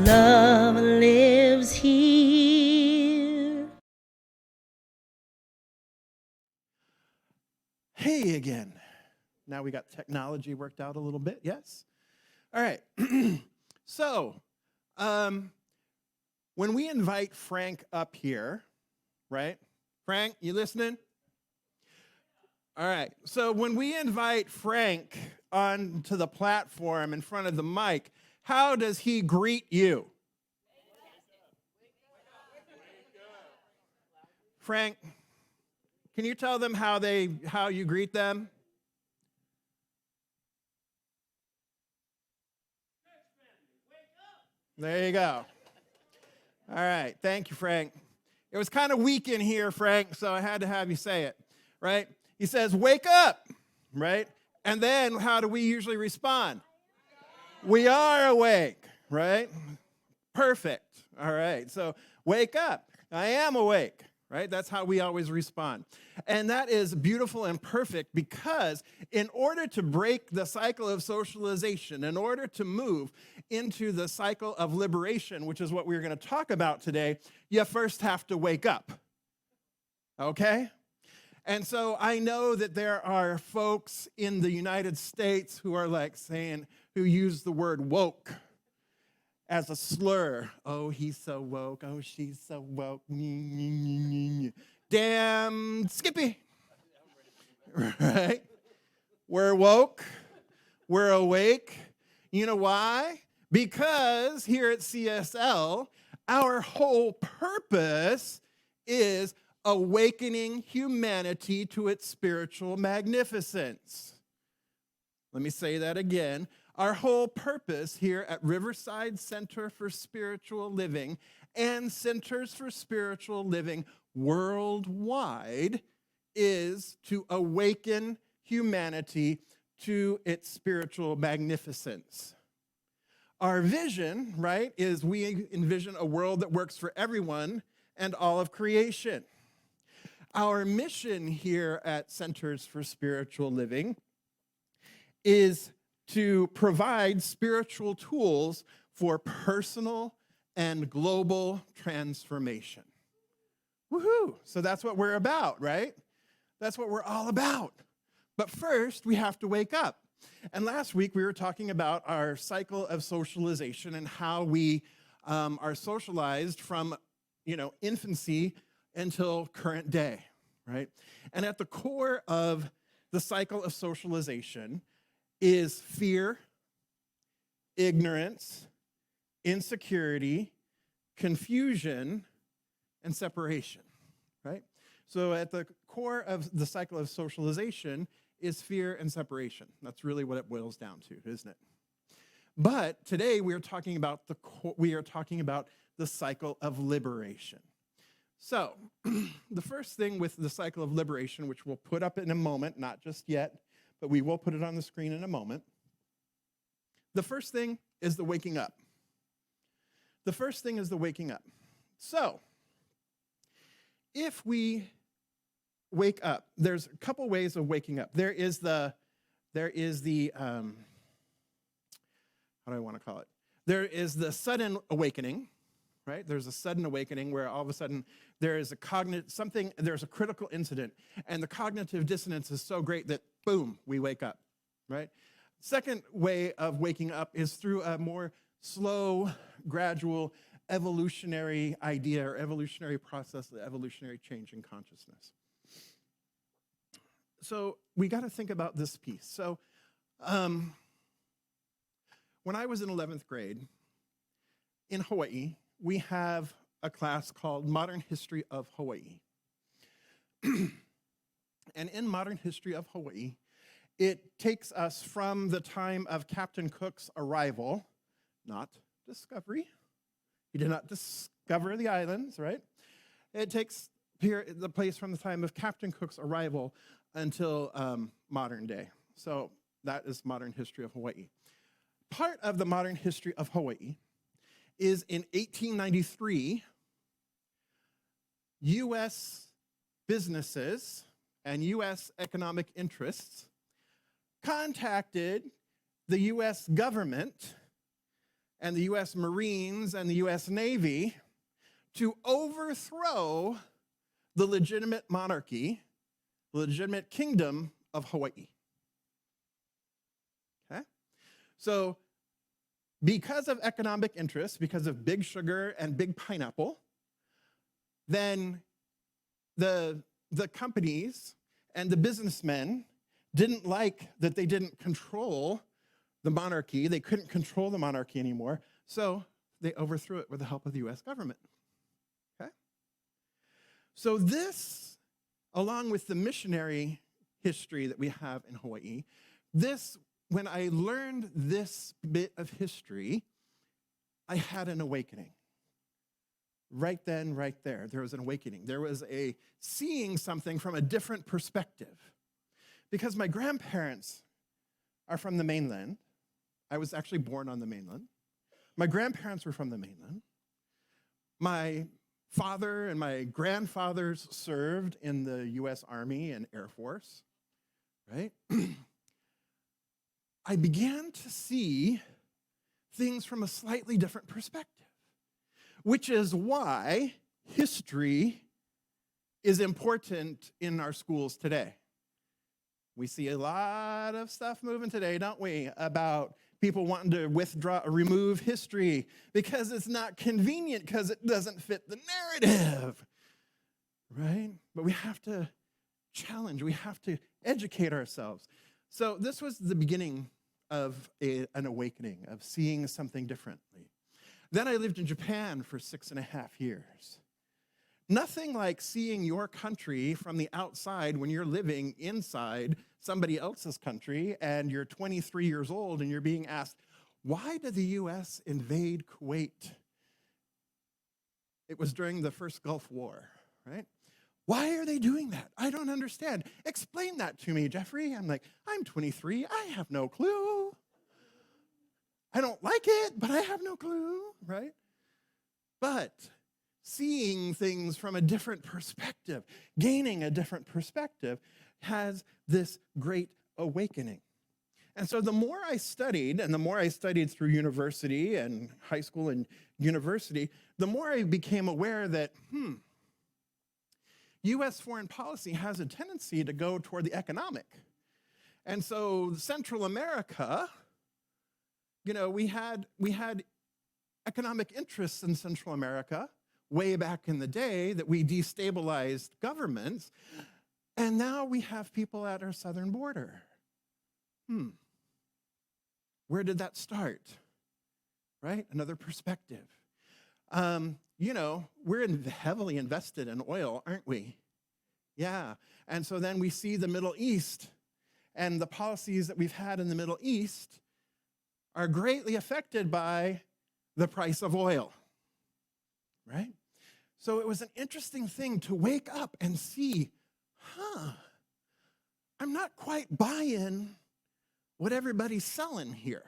Love lives here. Hey again. Now we got technology worked out a little bit, yes? All right. So, when we invite Frank up here, right? Frank, you listening? All right. So when we invite Frank onto the platform in front of the mic, how does he greet you? Frank, can you tell them how you greet them? There you go. All right. Thank you, Frank. It was kind of weak in here, Frank, so I had to have you say it, right? He says, "Wake up," right? And then how do we usually respond? We are awake, right? Perfect. All right. So wake up. I am awake, right? That's how we always respond. And that is beautiful and perfect because in order to break the cycle of socialization, in order to move into the cycle of liberation, which is what we're going to talk about today, you first have to wake up. Okay? And so I know that there are folks in the United States who are who use the word woke as a slur. Oh, he's so woke. Oh, she's so woke. Damn Skippy. Right? We're woke. We're awake. You know why? Because here at CSL, our whole purpose is awakening humanity to its spiritual magnificence. Let me say that again. Our whole purpose here at Riverside Center for Spiritual Living and Centers for Spiritual Living worldwide is to awaken humanity to its spiritual magnificence. Our vision, right, is we envision a world that works for everyone and all of creation. Our mission here at Centers for Spiritual Living is to provide spiritual tools for personal and global transformation. Woohoo! So that's what we're about, right? That's what we're all about. But first, we have to wake up. And last week, we were talking about our cycle of socialization and how we are socialized from, infancy until current day, right? And at the core of the cycle of socialization is fear, ignorance, insecurity, confusion, and separation, right? So at the core of the cycle of socialization is fear and separation. That's really what it boils down to, isn't it? But today we are talking about the cycle of liberation. So the first thing with the cycle of liberation, which we'll put up in a moment, not just yet, but we will put it on the screen in a moment. The first thing is the waking up. The first thing is the waking up. So, if we wake up, there's a couple ways of waking up. There is the how do I want to call it? There is the sudden awakening, right? There's a sudden awakening where all of a sudden there's a critical incident, and the cognitive dissonance is so great that boom, we wake up, right? Second way of waking up is through a more slow, gradual, evolutionary idea or evolutionary process, the evolutionary change in consciousness. So we got to think about this piece. So when I was in 11th grade in Hawaii, we have a class called Modern History of Hawaii. And in Modern History of Hawaii, it takes us from the time of Captain Cook's arrival, not discovery. He did not discover the islands, right? It takes the place from the time of Captain Cook's arrival until modern day. So that is Modern History of Hawaii. Part of the Modern History of Hawaii is in 1893, U.S. businesses and U.S. economic interests contacted the U.S. government and the U.S. Marines and the U.S. Navy to overthrow the legitimate monarchy, the legitimate kingdom of Hawaii. Okay? So because of economic interests, because of big sugar and big pineapple, then the companies and the businessmen didn't like that they didn't control the monarchy. They couldn't control the monarchy anymore, so they overthrew it with the help of the U.S. government. Okay? So this, along with the missionary history that we have in Hawaii, when I learned this bit of history, I had an awakening. Right then, right there was an awakening. There was a seeing something from a different perspective. Because my grandparents are from the mainland. I was actually born on the mainland. My grandparents were from the mainland. My father and my grandfathers served in the U.S. Army and Air Force, right? I began to see things from a slightly different perspective, which is why history is important in our schools today. We see a lot of stuff moving today, don't we, about people wanting to remove history because it's not convenient, because it doesn't fit the narrative, right? But we have to challenge, we have to educate ourselves. So this was the beginning of an awakening, of seeing something differently. Then I lived in Japan for 6.5 years. Nothing like seeing your country from the outside when you're living inside somebody else's country and you're 23 years old and you're being asked, why did the U.S. invade Kuwait? It was during the first Gulf War, right? Why are they doing that? I don't understand. Explain that to me, Jeffrey. I'm like, I'm 23. I have no clue. I don't like it, but I have no clue, right? But seeing things from a different perspective, gaining a different perspective, has this great awakening. And so the more I studied, and the more I studied through university and high school and university, the more I became aware that, U.S. foreign policy has a tendency to go toward the economic. And so Central America, we had economic interests in Central America way back in the day that we destabilized governments, and now we have people at our southern border. Where did that start? Right? Another perspective. We're heavily invested in oil, aren't we? Yeah. And so then we see the Middle East, and the policies that we've had in the Middle East are greatly affected by the price of oil, right? So it was an interesting thing to wake up and see, I'm not quite buying what everybody's selling here.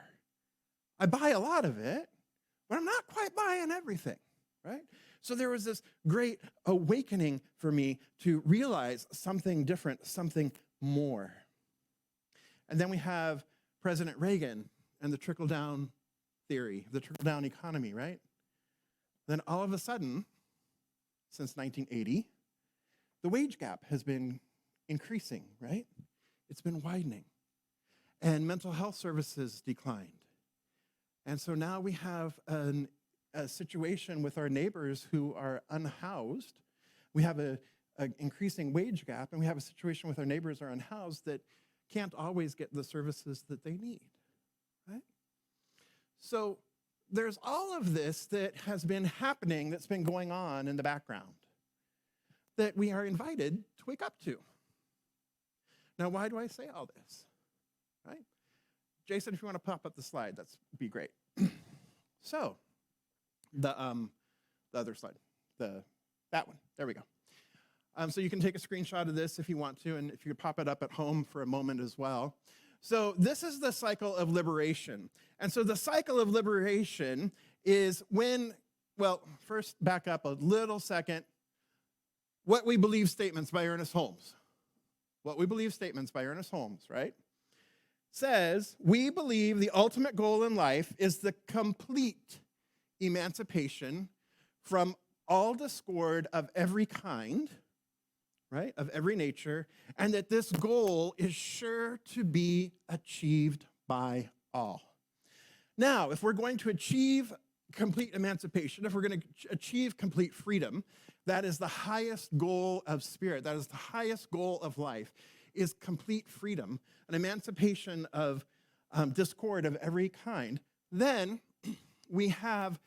I buy a lot of it, but I'm not quite buying everything, right? So there was this great awakening for me to realize something different, something more. And then we have President Reagan and the trickle-down theory, the trickle-down economy, right? Then all of a sudden, since 1980, the wage gap has been increasing, right? It's been widening. And mental health services declined. And so now we have a situation with our neighbors who are unhoused. We have an increasing wage gap, and we have a situation with our neighbors who are unhoused that can't always get the services that they need, right? So there's all of this that has been happening, that's been going on in the background, that we are invited to wake up to. Now, why do I say all this, right? Jason, if you want to pop up the slide, that'd be great. So, the other slide, that one, there we go. So you can take a screenshot of this if you want to, and if you could pop it up at home for a moment as well. So this is the cycle of liberation. And so the cycle of liberation is when, first back up a little second. What We Believe statements by Ernest Holmes. What We Believe statements by Ernest Holmes, right? says, we believe the ultimate goal in life is the complete emancipation from all discord of every kind, right, of every nature, and that this goal is sure to be achieved by all. Now, if we're going to achieve complete emancipation, if we're going to achieve complete freedom, that is the highest goal of spirit, that is the highest goal of life, is complete freedom, an emancipation of discord of every kind, then we have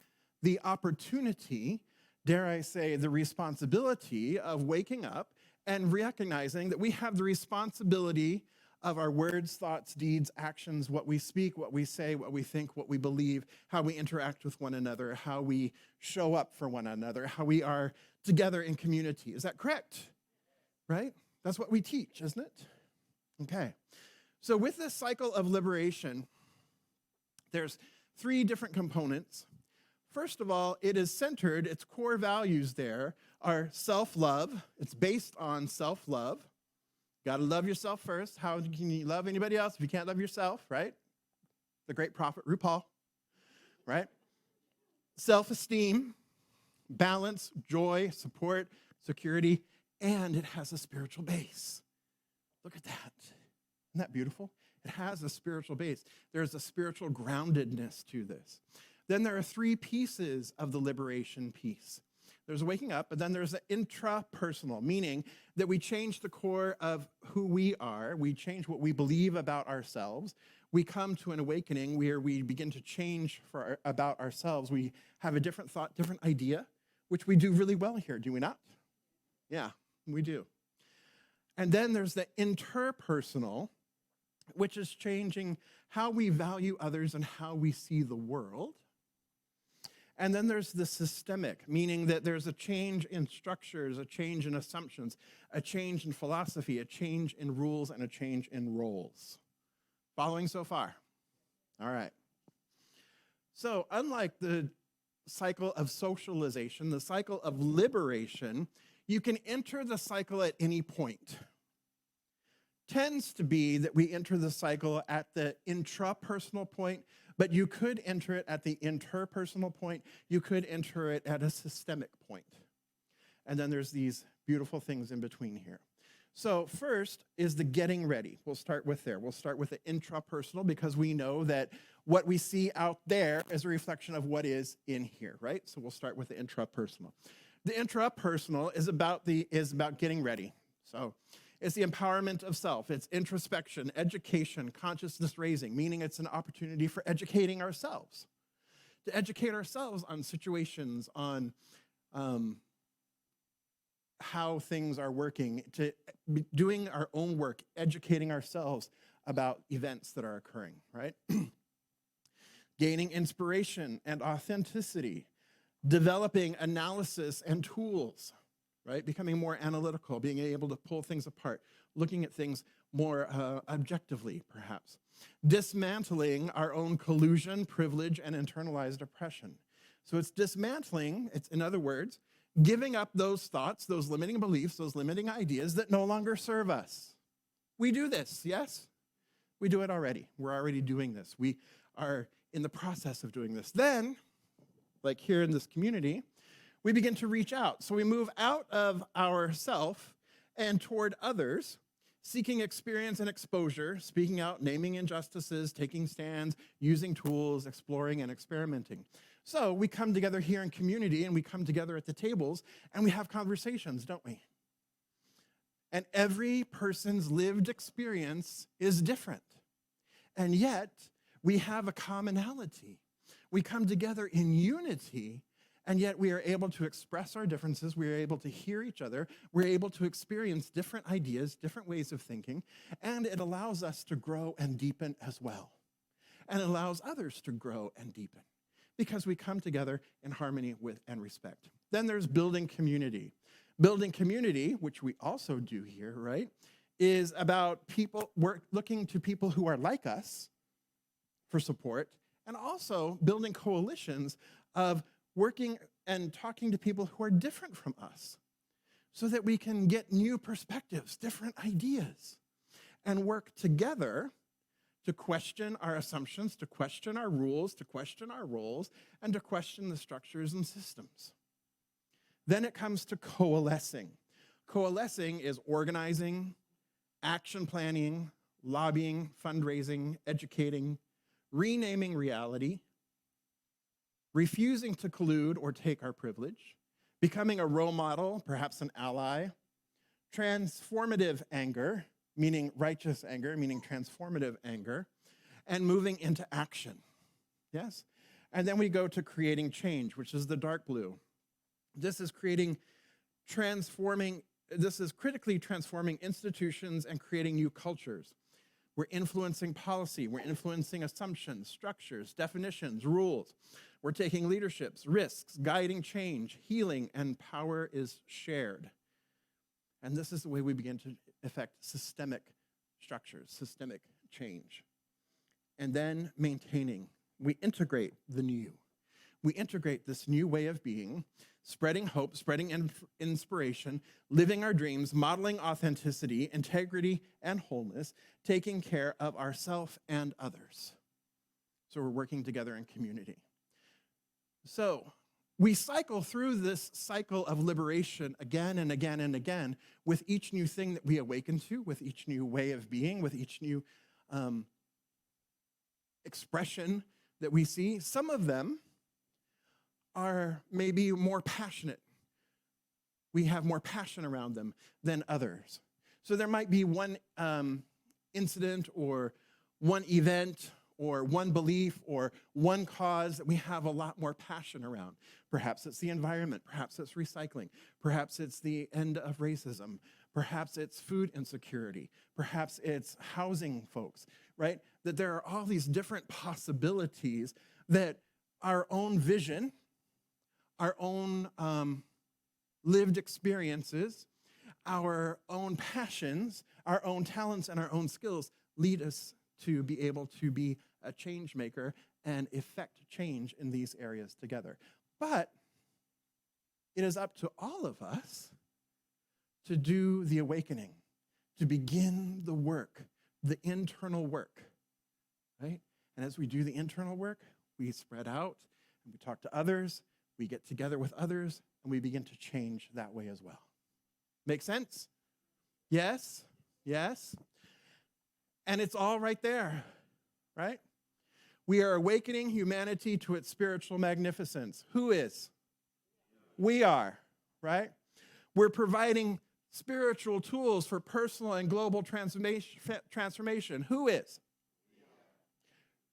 the opportunity, dare I say, the responsibility of waking up and recognizing that we have the responsibility of our words, thoughts, deeds, actions, what we speak, what we say, what we think, what we believe, how we interact with one another, how we show up for one another, how we are together in community. Is that correct? Right? That's what we teach, isn't it? Okay. So with this cycle of liberation, there's 3 different components. First of all, it is centered, its core values there are self-love. It's based on self-love. Got to love yourself first. How can you love anybody else if you can't love yourself, right? The great prophet RuPaul, right? Self-esteem, balance, joy, support, security, and it has a spiritual base. Look at that. Isn't that beautiful? It has a spiritual base. There's a spiritual groundedness to this. Then there are 3 pieces of the liberation piece. There's waking up, but then there's the intrapersonal, meaning that we change the core of who we are. We change what we believe about ourselves. We come to an awakening where we begin to change about ourselves. We have a different thought, different idea, which we do really well here, do we not? Yeah, we do. And then there's the interpersonal, which is changing how we value others and how we see the world. And then there's the systemic, meaning that there's a change in structures, a change in assumptions, a change in philosophy, a change in rules, and a change in roles. Following so far? All right. So unlike the cycle of socialization, the cycle of liberation, you can enter the cycle at any point. Tends to be that we enter the cycle at the intrapersonal point, but you could enter it at the interpersonal point. You could enter it at a systemic point. And then there's these beautiful things in between here. So first is the getting ready. We'll start with there. We'll start with the intrapersonal because we know that what we see out there is a reflection of what is in here, right? So we'll start with the intrapersonal. The intrapersonal is about getting ready. So it's the empowerment of self. It's introspection, education, consciousness raising, meaning it's an opportunity for educating ourselves, to educate ourselves on situations, on how things are working, to be doing our own work, educating ourselves about events that are occurring, right? Gaining inspiration and authenticity, developing analysis and tools, right? Becoming more analytical, being able to pull things apart, looking at things more objectively, perhaps. Dismantling our own collusion, privilege, and internalized oppression. So it's dismantling, it's, in other words, giving up those thoughts, those limiting beliefs, those limiting ideas that no longer serve us. We do this, yes? We do it already. We're already doing this. We are in the process of doing this. Then, like here in this community, we begin to reach out. So we move out of ourself and toward others, seeking experience and exposure, speaking out, naming injustices, taking stands, using tools, exploring and experimenting. So we come together here in community and we come together at the tables and we have conversations, don't we? And every person's lived experience is different. And yet we have a commonality. We come together in unity. And yet we are able to express our differences. We are able to hear each other. We're able to experience different ideas, different ways of thinking. And it allows us to grow and deepen as well. And it allows others to grow and deepen because we come together in harmony with and respect. Then there's building community. Building community, which we also do here, right, is about people, we're looking to people who are like us for support, and also building coalitions of working and talking to people who are different from us so that we can get new perspectives, different ideas, and work together to question our assumptions, to question our rules, to question our roles, and to question the structures and systems. Then it comes to coalescing. Coalescing is organizing, action planning, lobbying, fundraising, educating, renaming reality, refusing to collude or take our privilege, becoming a role model, perhaps an ally, transformative anger, meaning righteous anger, meaning transformative anger, and moving into action. Yes? And then we go to creating change, which is the dark blue. This is critically transforming institutions and creating new cultures. We're influencing policy, we're influencing assumptions, structures, definitions, rules. We're taking leaderships, risks, guiding change, healing, and power is shared. And this is the way we begin to affect systemic structures, systemic change. And then maintaining. We integrate the new. We integrate this new way of being, spreading hope, spreading inspiration, living our dreams, modeling authenticity, integrity, and wholeness, taking care of ourselves and others. So we're working together in community. So we cycle through this cycle of liberation again and again and again with each new thing that we awaken to, with each new way of being, with each new expression that we see. Some of them are maybe more passionate. We have more passion around them than others. So there might be one incident or one event or one belief or one cause that we have a lot more passion around. Perhaps it's the environment, perhaps it's recycling, perhaps it's the end of racism, perhaps it's food insecurity, perhaps it's housing folks, right? That there are all these different possibilities that our own vision, our own lived experiences, our own passions, our own talents, and our own skills lead us to be able to be a change maker and effect change in these areas together. But it is up to all of us to do the awakening, to begin the work, the internal work, right? And as we do the internal work, we spread out and we talk to others, we get together with others, and we begin to change that way as well. Make sense? Yes? Yes? And it's all right there, right? We are awakening humanity to its spiritual magnificence. Who is? We are, right? We're providing spiritual tools for personal and global transformation. Who is?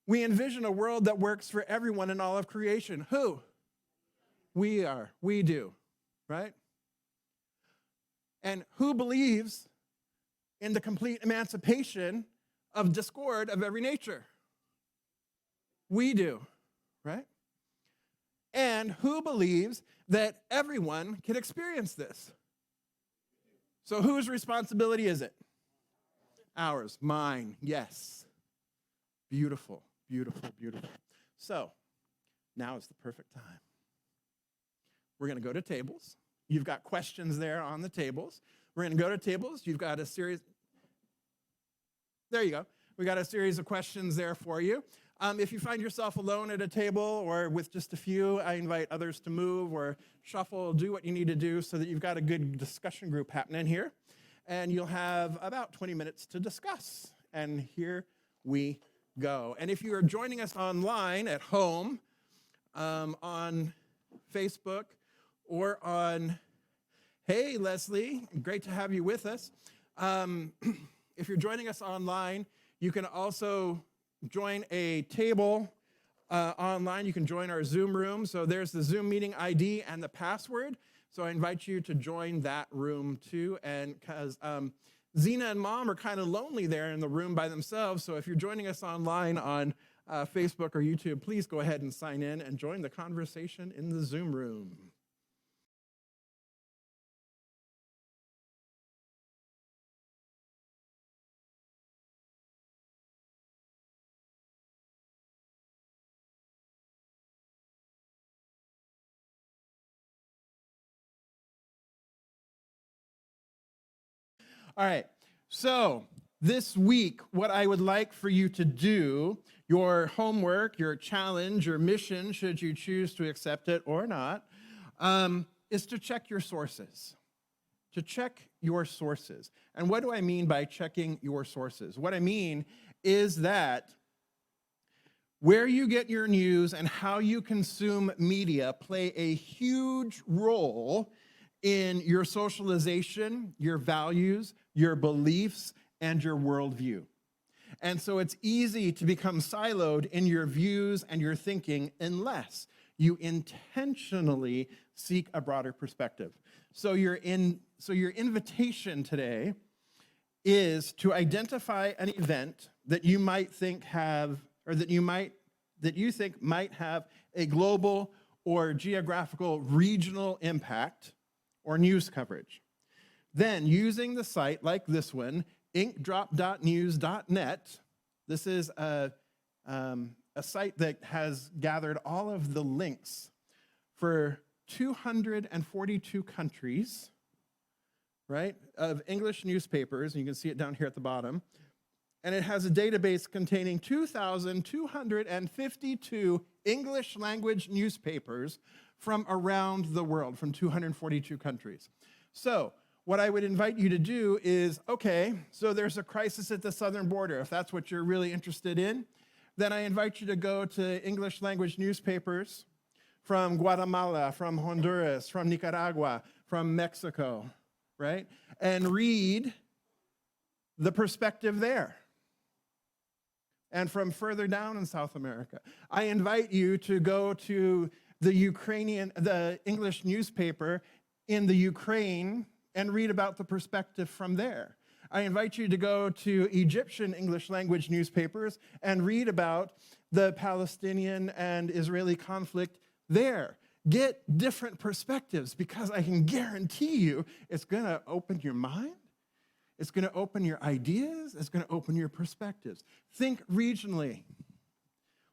We envision a world that works for everyone in all of creation. Who? We are. We do, right? And who believes in the complete emancipation of discord of every nature? We do, right? And who believes that everyone can experience this? So whose responsibility is it? Ours, mine, yes. Beautiful, beautiful, beautiful. So now is the perfect time. We're going to go to tables. You've got questions there on the tables. We're going to go to tables. You've got a series. There you go. We got a series of questions there for you. If you find yourself alone at a table or with just a few, I invite others to move or shuffle, do what you need to do so that you've got a good discussion group happening here. And you'll have about 20 minutes to discuss. And here we go. And if you are joining us online at home, on Facebook, or on, hey, Leslie, great to have you with us. If you're joining us online, you can also join a table online. You can join our Zoom room. So there's the Zoom meeting ID and the password. So I invite you to join that room too. And because Zena and Mom are kind of lonely there in the room by themselves. So if you're joining us online on Facebook or YouTube, please go ahead and sign in and join the conversation in the Zoom room. All right, so this week, what I would like for you to do, your homework, your challenge, your mission, should you choose to accept it or not, is to check your sources. To check your sources. And what do I mean by checking your sources? What I mean is that where you get your news and how you consume media play a huge role in your socialization, your values, your beliefs, and your worldview. And so it's easy to become siloed in your views and your thinking unless you intentionally seek a broader perspective. So your invitation today is to identify an event that you might think that you think might have a global or geographical regional impact or news coverage. Then, using the site like this one, inkdrop.news.net, this is a site that has gathered all of the links for 242 countries, right, of English newspapers, and you can see it down here at the bottom. And it has a database containing 2,252 English language newspapers from around the world, from 242 countries. So what I would invite you to do is, okay, so there's a crisis at the southern border. If that's what you're really interested in, then I invite you to go to English language newspapers from Guatemala, from Honduras, from Nicaragua, from Mexico, right? And read the perspective there. And from further down in South America. I invite you to go to the English newspaper in the Ukraine and read about the perspective from there. I invite you to go to Egyptian English language newspapers and read about the Palestinian and Israeli conflict there. Get different perspectives, because I can guarantee you it's going to open your mind. It's going to open your ideas. It's going to open your perspectives. Think regionally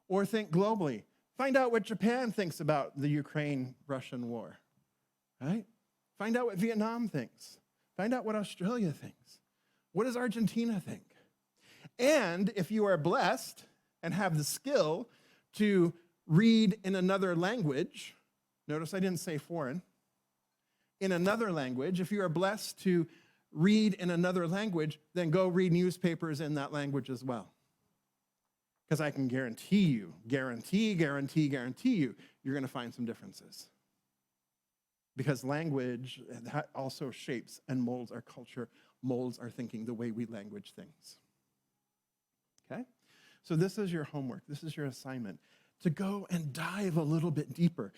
or think globally. Find out what Japan thinks about the Ukraine-Russian war, right? Find out what Vietnam thinks. Find out what Australia thinks. What does Argentina think? And if you are blessed and have the skill to read in another language, notice I didn't say foreign, in another language, if you are blessed to read in another language, then go read newspapers in that language as well. Because I can guarantee you, you're going to find some differences. Because language also shapes and molds our culture, molds our thinking, the way we language things. Okay? So this is your homework. This is your assignment, to go and dive a little bit deeper.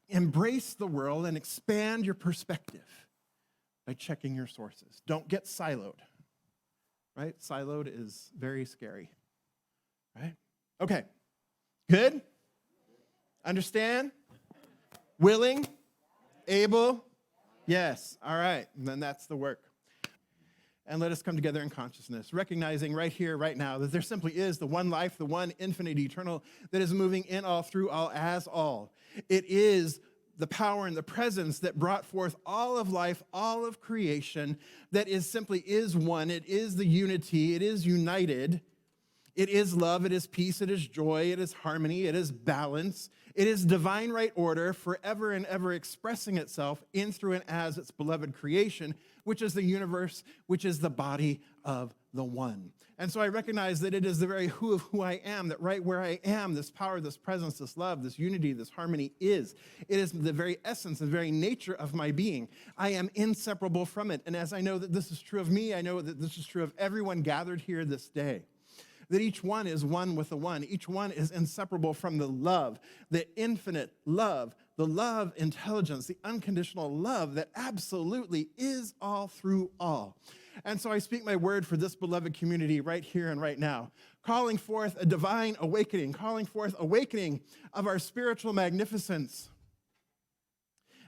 Embrace the world and expand your perspective by checking your sources. Don't get siloed, right? Siloed is very scary, right? Okay, good? Understand? Willing? Able? Yes, all right, and then that's the work. And let us come together in consciousness, recognizing right here, right now, that there simply is the one life, the one infinite eternal that is moving in all, through all, as all. It is the power and the presence that brought forth all of life, all of creation, that simply is one. It is the unity. It is united. It is love. It is peace. It is joy. It is harmony. It is balance. It is divine right order, forever and ever expressing itself in, through, and as its beloved creation, which is the universe, which is the body of the one. And so I recognize that it is the very who of who I am, that right where I am, this power, this presence, this love, this unity, this harmony is. It is the very essence, the very nature of my being. I am inseparable from it. And as I know that this is true of me, I know that this is true of everyone gathered here this day. That each one is one with the one. Each one is inseparable from the love, the infinite love, the love intelligence, the unconditional love that absolutely is all through all. And so I speak my word for this beloved community right here and right now, calling forth a divine awakening, calling forth awakening of our spiritual magnificence,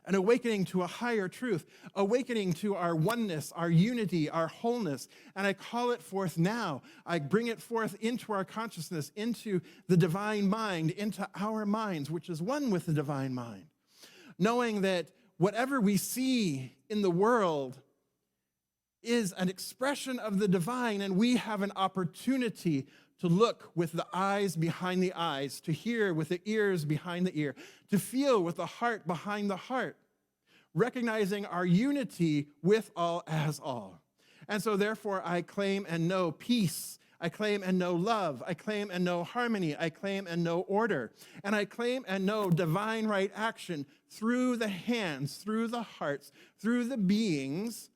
an awakening to a higher truth, awakening to our oneness, our unity, our wholeness. And I call it forth now. I bring it forth into our consciousness, into the divine mind, into our minds, which is one with the divine mind. Knowing that whatever we see in the world is an expression of the divine, and we have an opportunity to look with the eyes behind the eyes, to hear with the ears behind the ear, to feel with the heart behind the heart, recognizing our unity with all as all. And so therefore I claim and know peace. I claim and know love. I claim and know harmony. I claim and know order. And I claim and know divine right action through the hands, through the hearts, through the beings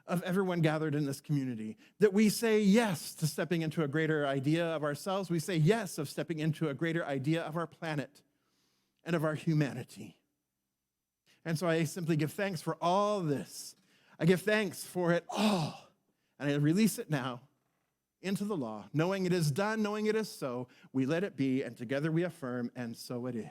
of everyone gathered in this community. That we say yes to stepping into a greater idea of ourselves. We say yes of stepping into a greater idea of our planet and of our humanity. And so I simply give thanks for all this. I give thanks for it all. And I release it now into the law, knowing it is done, knowing it is so. We let it be, and together we affirm, and so it is.